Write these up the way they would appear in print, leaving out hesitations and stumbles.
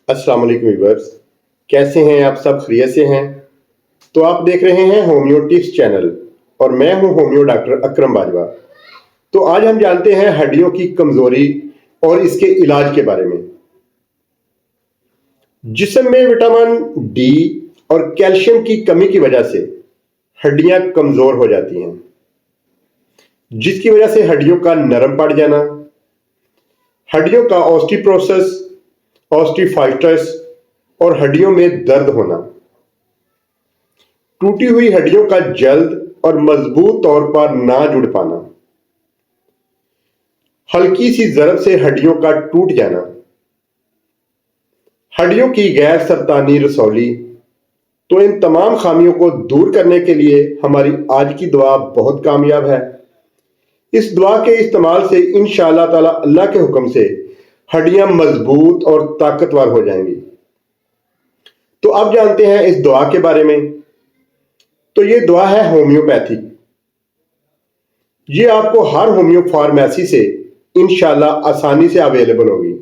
السلام علیکم ویورز، کیسے ہیں آپ؟ سب خیریت سے ہیں؟ تو آپ دیکھ رہے ہیں ہومیو ٹپس چینل اور میں ہوں ہومیو ڈاکٹر اکرم باجوہ۔ تو آج ہم جانتے ہیں ہڈیوں کی کمزوری اور اس کے علاج کے بارے میں۔ جسم میں وٹامن ڈی اور کیلشیم کی کمی کی وجہ سے ہڈیاں کمزور ہو جاتی ہیں، جس کی وجہ سے ہڈیوں کا نرم پڑ جانا، ہڈیوں کا آسٹیوپروسس، آسٹیوفائٹس اور ہڈیوں میں درد ہونا، ٹوٹی ہوئی ہڈیوں کا جلد اور مضبوط طور پر نہ جڑ پانا، ہلکی سی ضرب سے ہڈیوں کا ٹوٹ جانا، ہڈیوں کی غیر سرطانی رسولی۔ تو ان تمام خامیوں کو دور کرنے کے لیے ہماری آج کی دعا بہت کامیاب ہے۔ اس دعا کے استعمال سے انشاءاللہ تعالی اللہ کے حکم سے ہڈیاں مضبوط اور طاقتور ہو جائیں گی۔ تو اب جانتے ہیں اس دعا کے بارے میں۔ تو یہ دعا ہے ہومیوپیتھی۔ یہ آپ کو ہر ہومیو فارمیسی سے انشاءاللہ آسانی سے اویلیبل ہوگی۔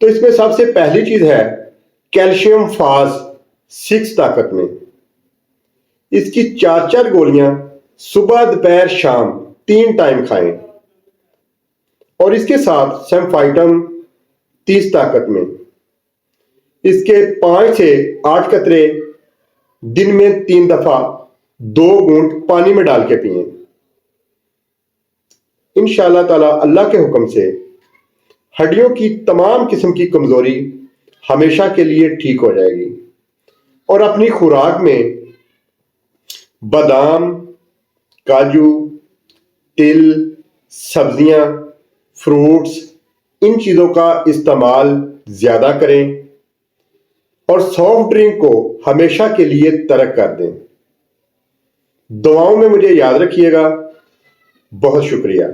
تو اس میں سب سے پہلی چیز ہے کیلشیم فاس 6 طاقت میں۔ اس کی 4 گولیاں صبح دوپہر شام 3 ٹائم کھائیں، اور اس کے ساتھ سیمفائٹم 30 طاقت میں۔ اس کے 5 سے 8 قطرے دن میں 3 دفعہ 2 گھونٹ پانی میں ڈال کے پئیں۔ انشاءاللہ تعالی اللہ کے حکم سے ہڈیوں کی تمام قسم کی کمزوری ہمیشہ کے لیے ٹھیک ہو جائے گی۔ اور اپنی خوراک میں بادام، کاجو، تل، سبزیاں، فروٹس، ان چیزوں کا استعمال زیادہ کریں، اور سافٹ ڈرنک کو ہمیشہ کے لیے ترک کر دیں۔ دعاؤں میں مجھے یاد رکھیے گا۔ بہت شکریہ۔